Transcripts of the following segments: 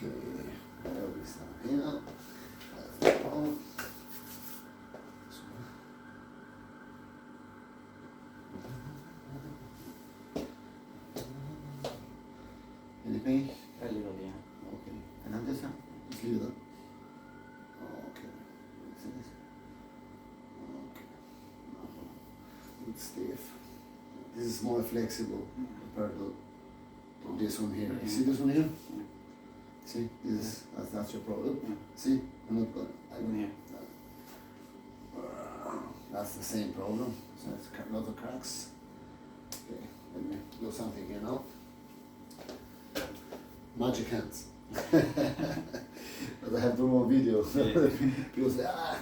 There we start here. That's the problem. Any pain? A little, yeah. Okay. And on this one? Just leave it up. Okay. See this? Okay. No. It's stiff. This is more flexible compared to this one here. You see this one here? Yeah. See? This is, that's your problem. Yeah. See? I'm not good. Yeah. That's the same problem. So it's a lot of cracks. Okay, let me do something here now. Magic hands. But I have to do more video. Yeah. People say, ah.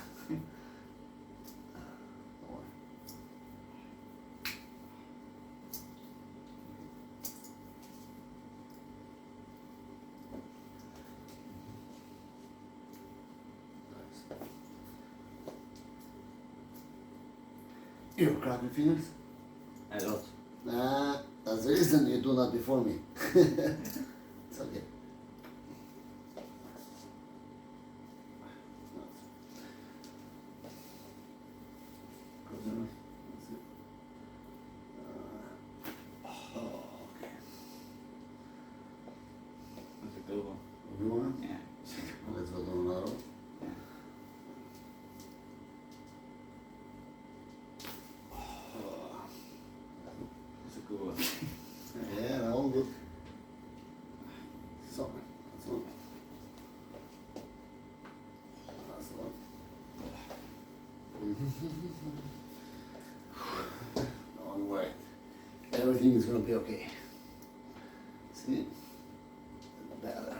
You crack your fingers? A lot. Nah, that's the reason you do that before me. It's okay. Okay. That's a good one. You want? Yeah. Let's go do another one. Yeah. That's a good one. Yeah, they're all good. So, that's one. That's the one. Don't worry. Everything is gonna be okay. See? Better.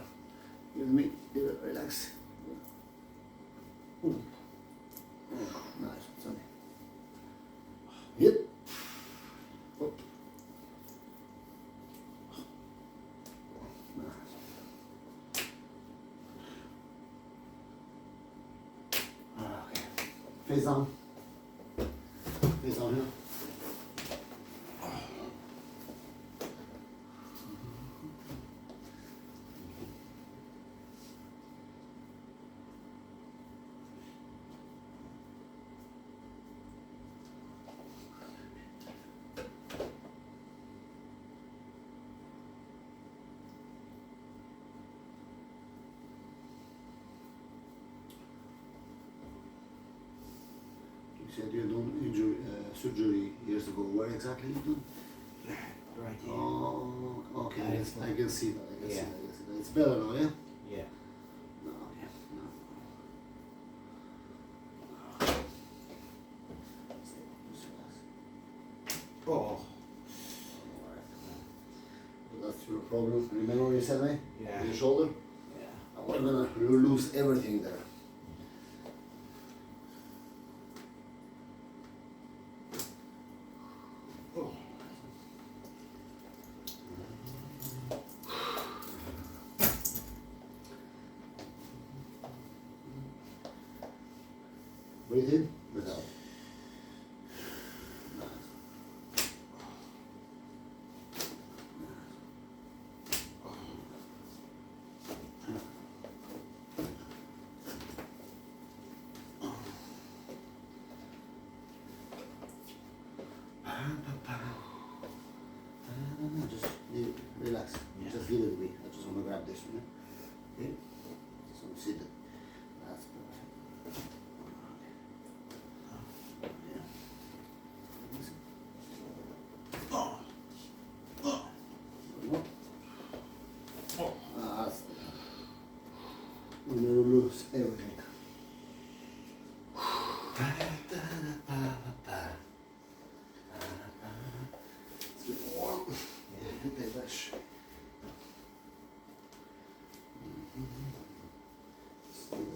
Give me, relax. Nice, it's okay. Yep. Up. Okay. Face down. Face down here. You said you done injury, surgery years ago. Where exactly you done? Right here. Oh, okay. Yeah, Yes, I can see that. I can see Yeah. that. I can see that. It's better now, yeah? Yeah. No, no. Oh. Alright. So that's your problem. Remember what you said, me? Yeah. Your shoulder? Yeah. We're gonna lose everything there. Oh. Breathe in, breathe out. Just relax. Yeah. Just leave it to me. I just want to grab this one. Okay? Just want to see that. That's perfect. Yeah. Oh. Oh. Oh. That's we're gonna lose everything. It's getting warm. Yeah, take that shit. Stay with me.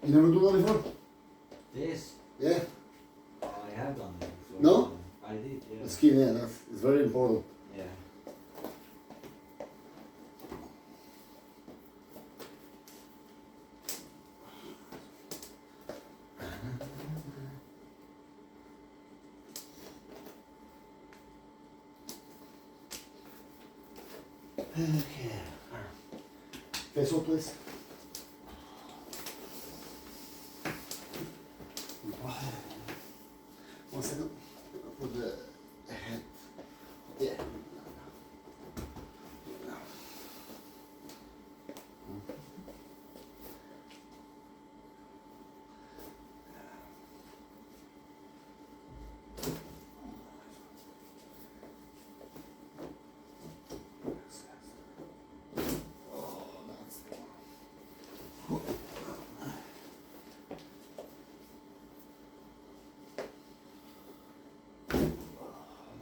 You never do that before? This, Yeah. I have done it before. No? I did, yeah. The skin, yeah, that's it's very important. Yeah. Okay. Face up, please. One second. Put the head. Yeah. Oh, that's the one.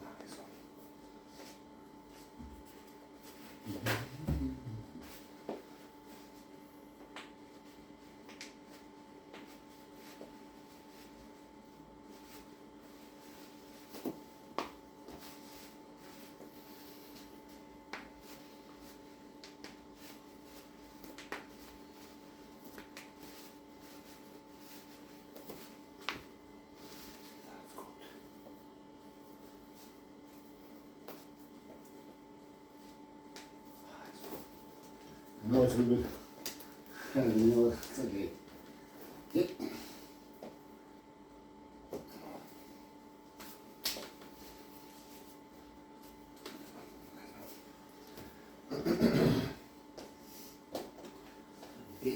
Nice one. That's good. I know it's a little bit, you know, it's okay. Yep. Yeah.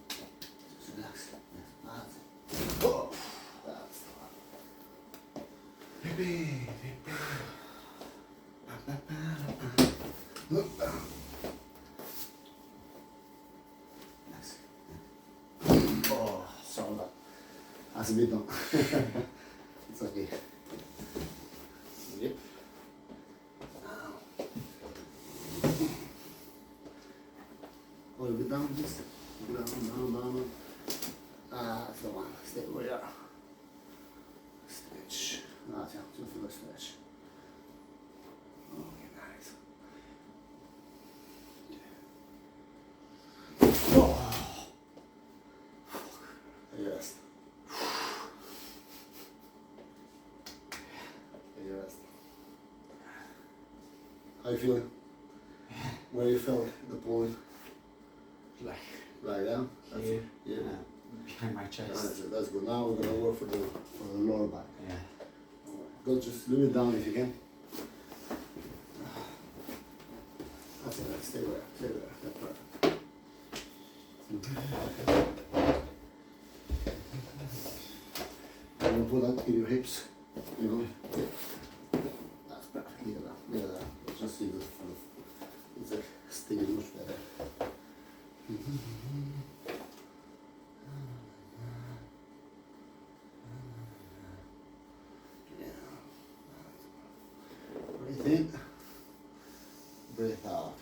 Just relax. That's it. Oh, that's the one. Baby, baby. Nice. Oh, sorry about that. That's a bit done. It's okay. Yep. Now. A little bit down, please. Down. That's the one. Stay where you are. Stretch. That's it. Just feel a stretch. Okay, nice. Oh. Yes. Yes. How you feeling? Where you felt the point? Like Right down? here, Yeah. behind my chest. That's good. Now we're gonna work for the lower back. Yeah. Go just leave it down if you can. That's it. Stay there. Stay there. That's perfect. And put that in your hips. You know. That's perfect. Leave it there. Leave it there. Just see this. It's like staying much better. Breathe in, breathe out.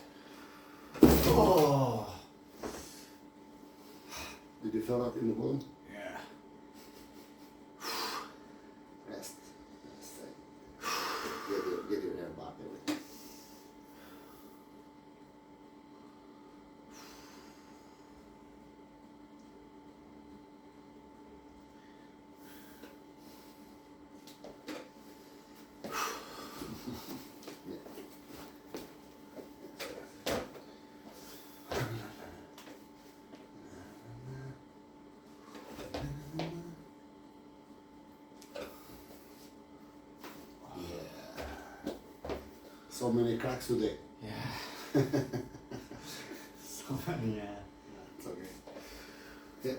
Oh! Did you feel that in the bottom? Yeah. Rest. Get your hair back there. so many cracks today. Yeah. So many, yeah. It's okay. Yeah.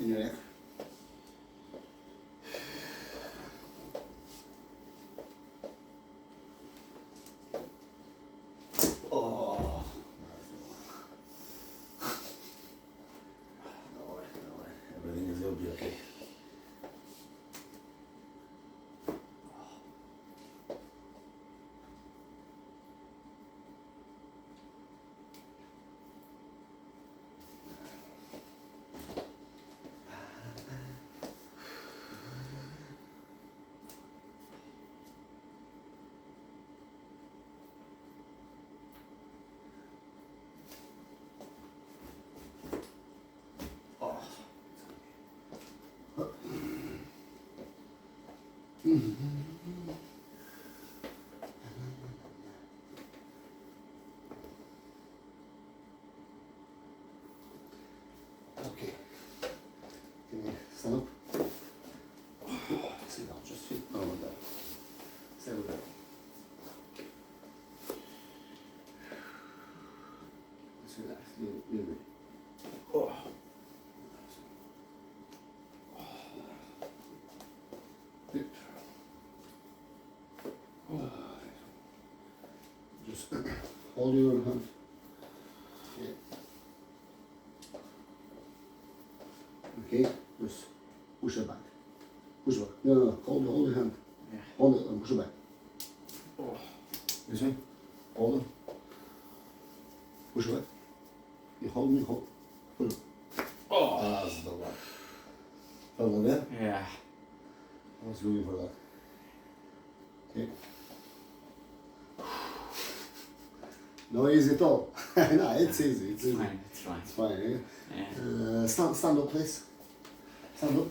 In your neck. Oh. No worry. Everything is gonna be okay. Okay. Can you stand up? Sit down, just sit. Oh, like that. Stay with that. Just relax. Leave it. Oh. Good. Just hold your hand. Okay, just push it back. Push back. No. Hold your hand. Yeah. Hold it and push it back. Oh. This way. Hold it. Push it back. You hold me, hold. Pull it. Oh. That's the one. Felt like that? Yeah. I was looking for that. Okay. No easy at all. No, it's easy. It's easy. Fine, it's fine. It's fine. Eh? Yeah. Stand up, please. Stand up.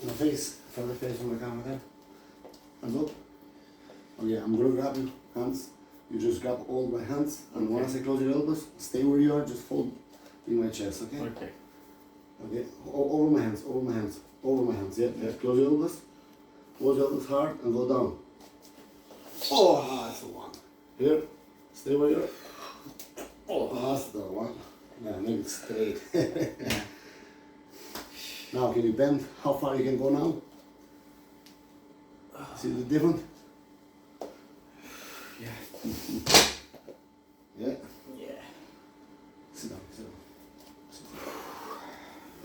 Your face. Further face on the camera there. Hands up. Okay, I'm gonna grab your hands. You just grab all my hands, and when I say close your elbows, stay where you are. Just fold in my chest. Okay. Okay. Okay. Over my hands. Over my hands. Over my hands. Yeah. Close your elbows. Close your elbows hard and go down. Oh, that's the one. Here. Stay where you are. Oh, that's the one. Yeah, make it straight. Yeah. Now, can you bend? How far you can go now? See the difference? Yeah. Yeah. Yeah. Sit down. Sit down.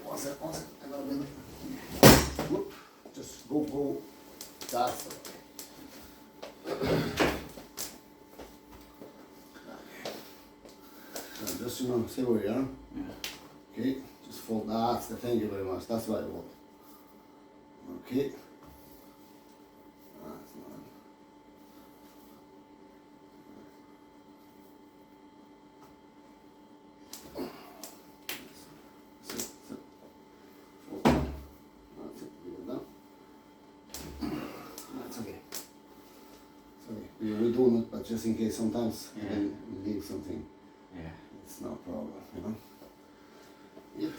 One sec. I gotta bend it. Whoop. Just go. That's the way. Just stay where you are. Yeah. Okay, just fold. That's the thank you very much. That's what I want. Okay. That's one. Sit. Fold. That's it. Leave it down. That's okay. Sorry, we're doing it, but just in case sometimes Yeah. you can leave something. Yeah. It's no problem, you know. Yep.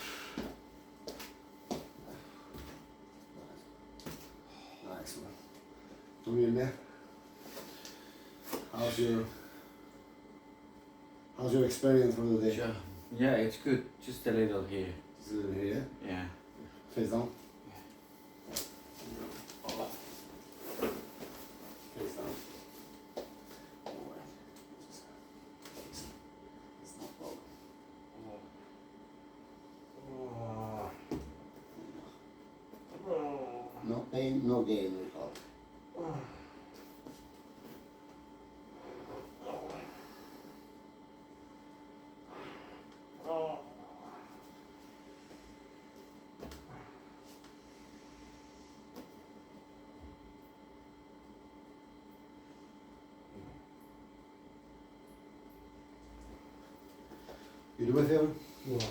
Nice one. Come in there. How's your experience for the day? Sure. Yeah, it's good. Just a little here. Is it here? Yeah. Face down. Face down. Alright. It's no problem. No pain, no gain, we call it. You do me a favor? Yeah.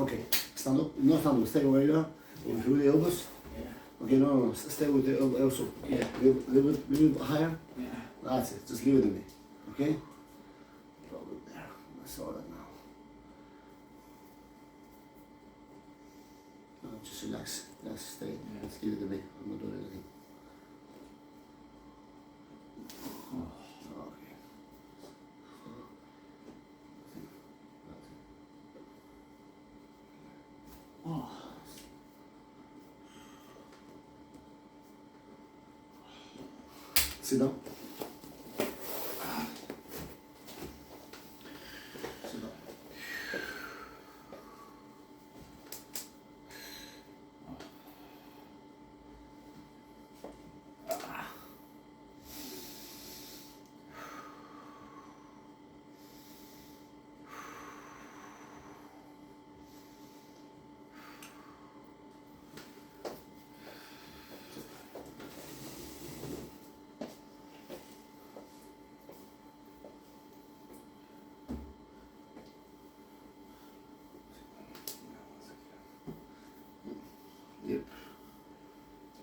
Okay, stand up. No, stand up. Stay where you are. Over through the elbows. Yeah. Okay, no. Stay with the elbows up. Yeah. Little bit higher. Yeah. That's it. Just leave it to me. Okay? Probably there. I saw that now. No, just relax. Relax. Stay. Yeah. Just give it to me. I'm not doing anything. Okay. Oh. Sit down. Sit down. Yep.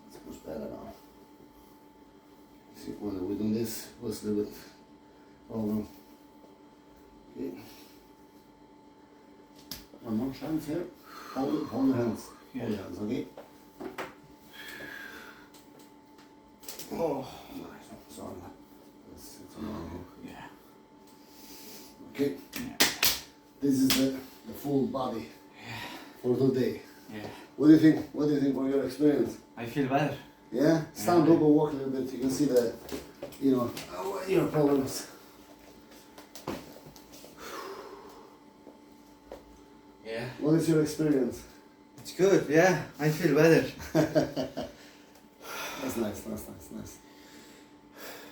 It's much better now. See, when we're doing this, let's do it. Hold on. Okay. One more chance here. Hold it, hold your hands. Yeah. Hold your hands, okay? Oh, nice. Sorry. It's annoying here. Yeah. Okay. Yeah. This is the full body for today. Yeah. What do you think? What do you think from your experience? I feel better. Yeah? Stand Yeah. up and walk a little bit. You can see the, your problems. Yeah. What is your experience? It's good. Yeah. I feel better. That's nice, nice.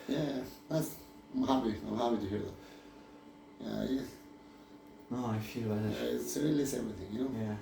Yeah, I'm happy to hear that. Yeah, No, I feel better. it's really everything, you know? Yeah.